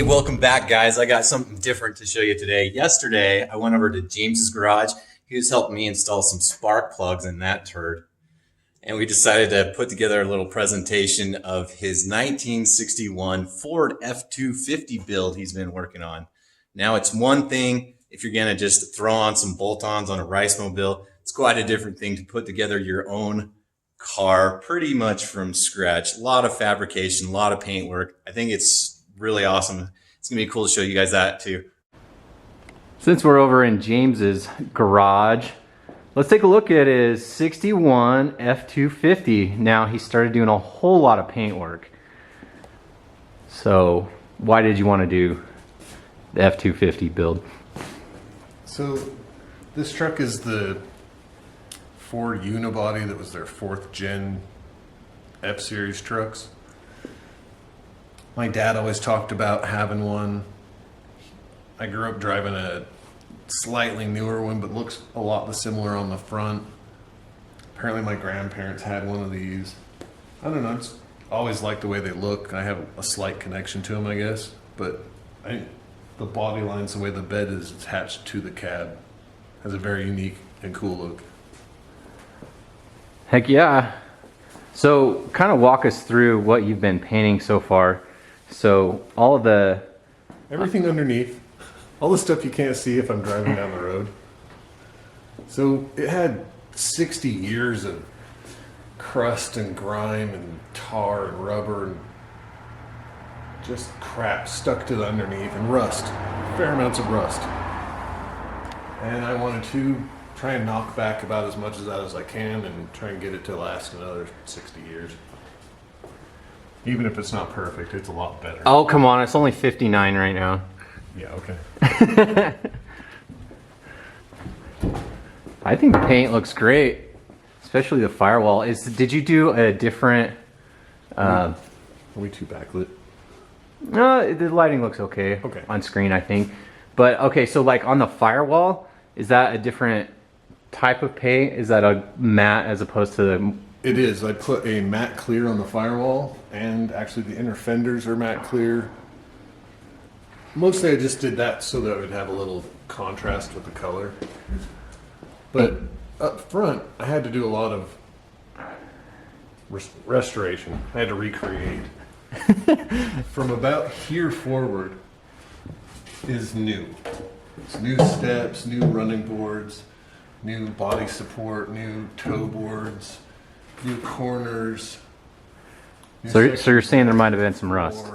Hey, welcome back, guys. I got something different to show you today. Yesterday, I went over to James's garage. He was helping me install some spark plugs in that turd. And we decided to put together a little presentation of his 1961 Ford F250 build he's been working on. Now, it's one thing if you're going to just throw on some bolt-ons on a rice mobile. It's quite a different thing to put together your own car pretty much from scratch. A lot of fabrication, a lot of paint work. I think it's really awesome. It's gonna be cool to show you guys that too. Since we're over in James's garage, let's take a look at his 61 F250. Now he started doing a whole lot of paint work. So why did you want to do the F250 build? So this truck is the Ford unibody that was their 4th gen F-Series trucks. My dad always talked about having one. I grew up driving a slightly newer one, but looks a lot similar on the front. Apparently my grandparents had one of these. I don't know, it's always liked the way they look. I have a slight connection to them, I guess. But the body lines, the way the bed is attached to the cab, has a very unique and cool look. Heck yeah. So kind of walk us through what you've been painting so far. So all of the... Everything underneath. All the stuff you can't see if I'm driving down the road. So it had 60 years of crust and grime and tar and rubber and just crap stuck to the underneath and rust. Fair amounts of rust. And I wanted to try and knock back about as much of that as I can and try and get it to last another 60 years. Even if it's not perfect, it's a lot better. Oh, come on. It's only 59 right now. Yeah, okay. I think the paint looks great, especially the firewall. Did you do a different... Are we too backlit? No, the lighting looks okay on screen, I think. But, okay, so like on the firewall, is that a different type of paint? Is that a matte as opposed to the... It is. I put a matte clear on the firewall, and actually the inner fenders are matte clear. Mostly I just did that so that it would have a little contrast with the color. But up front, I had to do a lot of restoration. I had to recreate. From about here forward is new. It's new steps, new running boards, new body support, new toe boards, new corners. So you're saying there might have been some rust?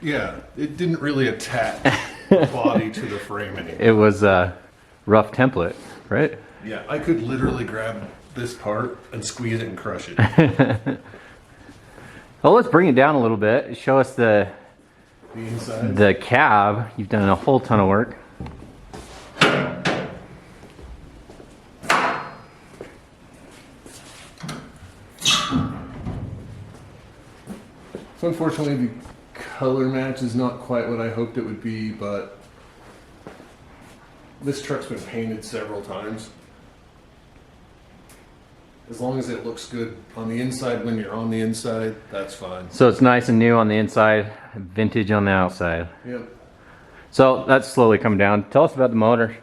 Yeah, it didn't really attach the body to the frame anymore. It was a rough template, right? Yeah, I could literally grab this part and squeeze it and crush it. Well, let's bring it down a little bit. Show us the inside. The cab. You've done a whole ton of work. So unfortunately, the color match is not quite what I hoped it would be, but this truck's been painted several times. As long as it looks good on the inside when you're on the inside, that's fine. So it's nice and new on the inside, vintage on the outside. Yep. So that's slowly coming down. Tell us about the motor.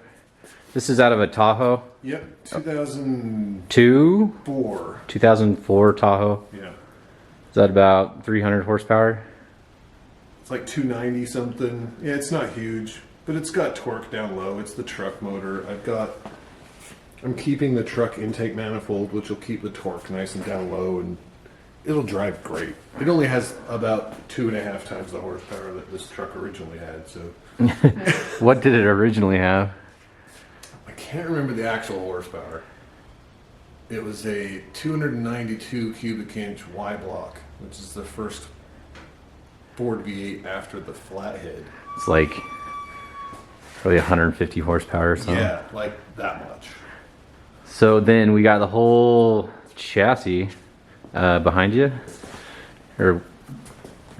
This is out of a Tahoe? Yep, 2004. 2004 Tahoe? Yeah. Is that about 300 horsepower? It's like 290 something. Yeah, it's not huge, but it's got torque down low. It's the truck motor. I'm keeping the truck intake manifold, which will keep the torque nice and down low, and it'll drive great. It only has about 2.5 times the horsepower that this truck originally had, so. What did it originally have? I can't remember the actual horsepower. It was a 292 cubic inch Y block, which is the first Ford V8 after the flathead. It's like probably 150 horsepower or something. Yeah, like that much. So then we got the whole chassis behind you, or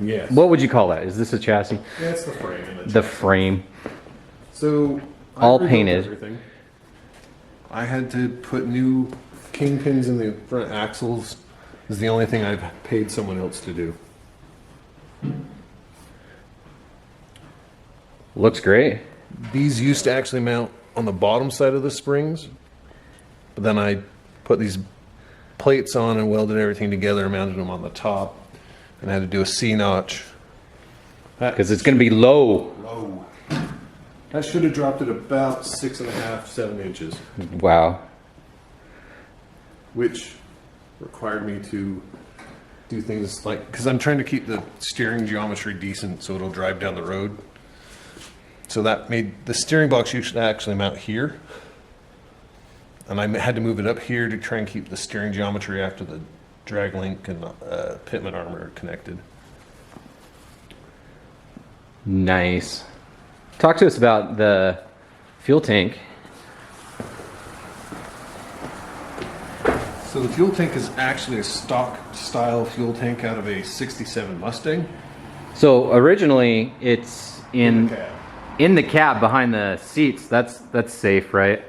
yes. What would you call that? Is this a chassis? Yeah, it's the frame. The frame. So all painted. Everything. I had to put new kingpins in the front axles. Is the only thing I've paid someone else to do. Looks great. These used to actually mount on the bottom side of the springs, but then I put these plates on and welded everything together and mounted them on the top, and I had to do a C-notch. Because it's going to be low. Low. That should have dropped it about 6.5, 7 inches, Wow. which required me to do things like, because I'm trying to keep the steering geometry decent so it'll drive down the road. So that made the steering box used to actually mount here. And I had to move it up here to try and keep the steering geometry after the drag link and pitman armor connected. Nice. Talk to us about the fuel tank. So the fuel tank is actually a stock style fuel tank out of a 67 Mustang. So originally it's in the cab. the cab behind the seats. That's safe, right?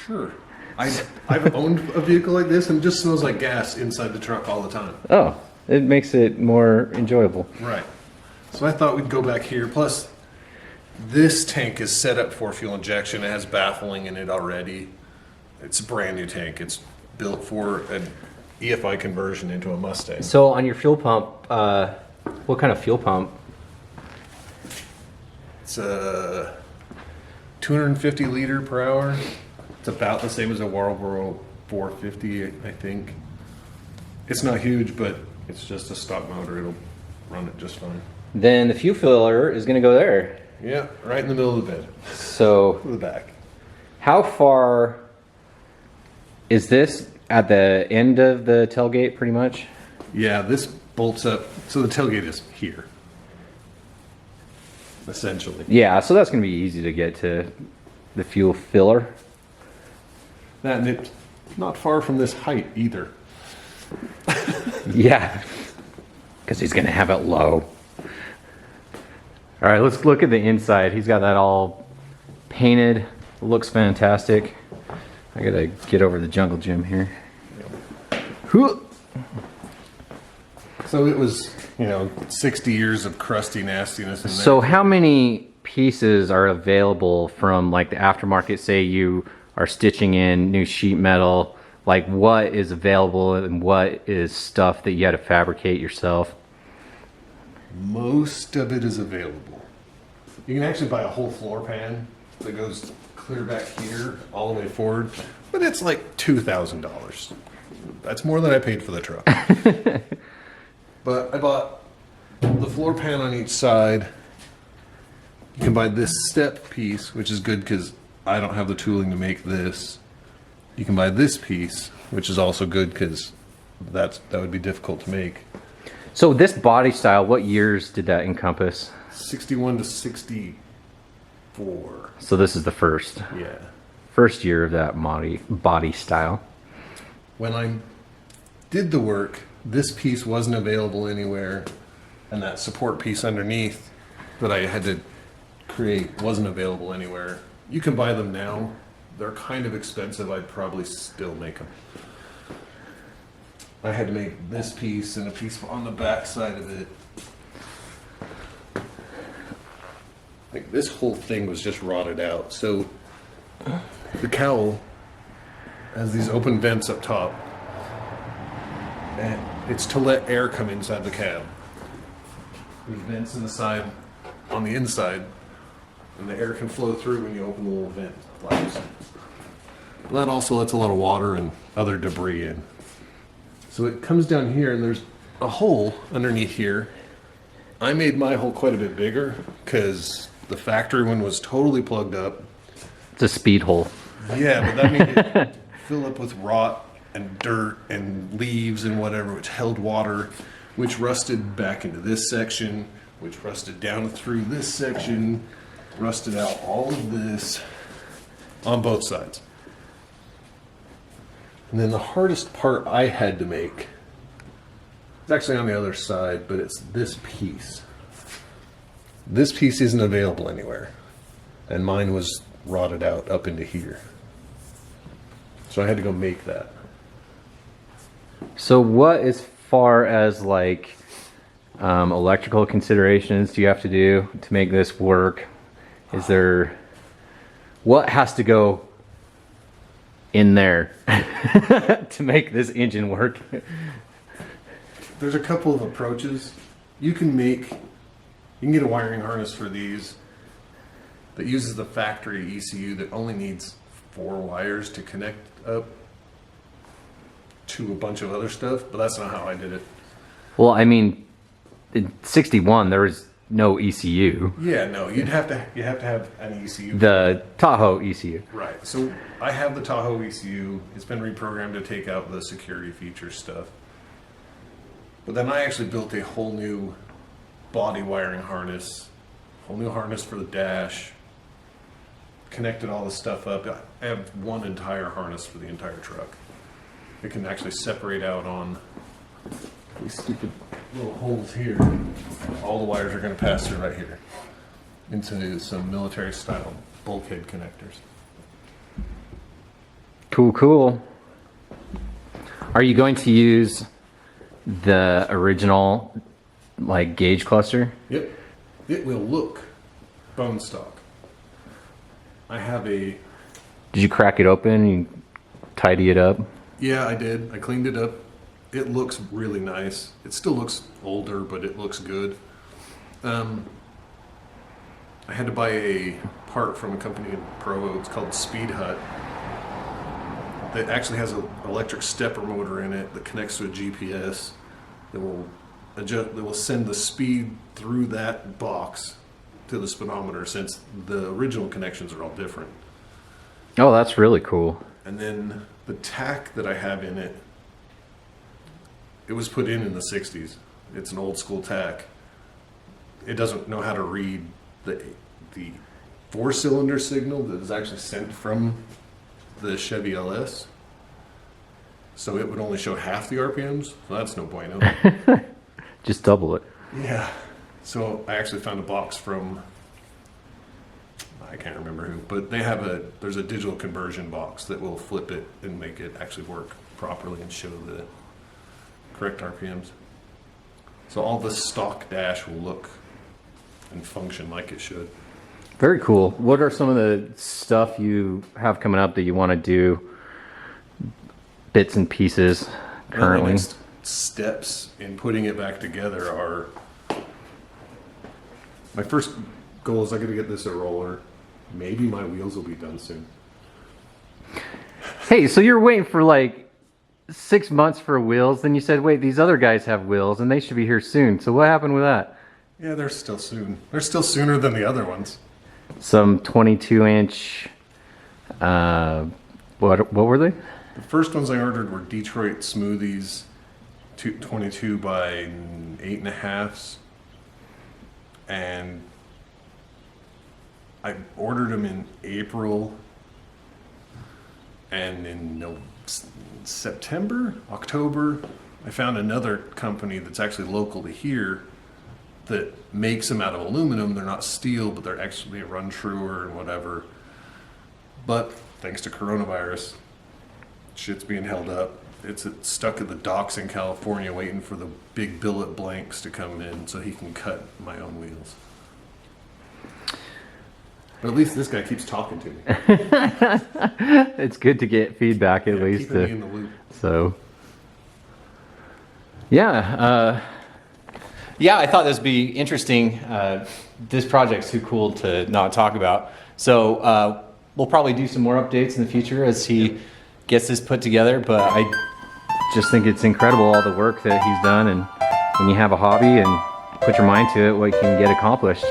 Sure. I've owned a vehicle like this and it just smells like gas inside the truck all the time. Oh, it makes it more enjoyable. Right. So I thought we'd go back here. Plus, this tank is set up for fuel injection. It has baffling in it already. It's a brand new tank. It's built for an EFI conversion into a Mustang. So on your fuel pump, what kind of fuel pump? It's a 250 liter per hour. It's about the same as a Marlboro 450, I think. It's not huge, but it's just a stock motor. It'll run it just fine. Then the fuel filler is going to go there. Yeah, right in the middle of the bed. So To the back. how far is this at the end of the tailgate pretty much? Yeah, this bolts up. So the tailgate is here, essentially. Yeah, so that's going to be easy to get to the fuel filler. That, and it's not far from this height either. Yeah, because he's going to have it low. All right, let's look at the inside. He's got that all painted. Looks fantastic. I got to get over the jungle gym here. So it was, 60 years of crusty nastiness in there. So how many pieces are available from like the aftermarket? Say you are stitching in new sheet metal, like what is available and what is stuff that you had to fabricate yourself? Most of it is available. You can actually buy a whole floor pan that goes clear back here all the way forward, but it's like $2,000. That's more than I paid for the truck. But I bought the floor pan on each side. You can buy this step piece, which is good because I don't have the tooling to make this. You can buy this piece, which is also good because that would be difficult to make. So this body style, what years did that encompass? 61 to 64. So this is the first year of that body style. When I did the work, this piece wasn't available anywhere, and that support piece underneath that I had to create wasn't available anywhere. You can buy them now. They're kind of expensive. I'd probably still make them. I had to make this piece and a piece on the back side of it. Like this whole thing was just rotted out. So the cowl has these open vents up top, and it's to let air come inside the cab. There's vents in the side, on the inside, and the air can flow through when you open the little vent flaps. That also lets a lot of water and other debris in. So it comes down here, and there's a hole underneath here. I made my hole quite a bit bigger because the factory one was totally plugged up. It's a speed hole. Yeah, but that made it fill up with rot and dirt and leaves and whatever, which held water, which rusted back into this section, which rusted down through this section, rusted out all of this on both sides. And then the hardest part I had to make, it's actually on the other side, but it's this piece. This piece isn't available anywhere, and mine was rotted out up into here. So I had to go make that. So what, as far as like electrical considerations, do you have to do to make this work? Is there, what has to go in there to make this engine work? There's a couple of approaches. You can get a wiring harness for these that uses the factory ECU that only needs 4 wires to connect up to a bunch of other stuff, but that's not how I did it. Well, I mean, in 61, there was no ECU. Yeah, no, you have to have an ECU. The Tahoe ECU. Right. So I have the Tahoe ECU. It's been reprogrammed to take out the security feature stuff. But then I actually built a whole new body wiring harness, whole new harness for the dash, connected all the stuff up. I have one entire harness for the entire truck. It can actually separate out on these stupid little holes here. All the wires are going to pass through right here into some military style bulkhead connectors. Cool, cool. Are you going to use the original like gauge cluster? Yep. It will look bone stock. I have a... Did you crack it open and tidy it up? Yeah, I did. I cleaned it up. It looks really nice. It still looks older, but it looks good. I had to buy a part from a company in Provo. It's called Speed Hut. That actually has an electric stepper motor in it that connects to a GPS that will adjust, that will send the speed through that box to the speedometer, since the original connections are all different. Oh, that's really cool. And then the tack that I have in it, it was put in the 60s. It's an old school tack. It doesn't know how to read the 4-cylinder signal that is actually sent from the Chevy LS. So it would only show half the RPMs. So that's no bueno. Just double it. Yeah. So I actually found a box from, I can't remember who, but there's a digital conversion box that will flip it and make it actually work properly and show the correct RPMs. So all the stock dash will look and function like it should. Very cool. What are some of the stuff you have coming up that you want to do, bits and pieces currently? Well, the next steps in putting it back together are, my first goal is I got to get this a roller. Maybe my wheels will be done soon. Hey, so you're waiting for like 6 months for wheels, then you said, wait, these other guys have wheels and they should be here soon. So what happened with that? Yeah, they're still soon. They're still sooner than the other ones. Some 22-inch, what were they? The first ones I ordered were Detroit Smoothies, 22 by 8.5s, and I ordered them in April, and in September, October, I found another company that's actually local to here that makes them out of aluminum. They're not steel, but they're actually run truer and whatever. But thanks to coronavirus, shit's being held up. It's stuck at the docks in California waiting for the big billet blanks to come in so he can cut my own wheels. But at least this guy keeps talking to me. It's good to get feedback at least. Keeping me in the loop. So, yeah. Yeah, I thought this would be interesting. This project's too cool to not talk about. So we'll probably do some more updates in the future as he gets this put together. But I just think it's incredible all the work that he's done. And when you have a hobby and put your mind to it, what you can get accomplished.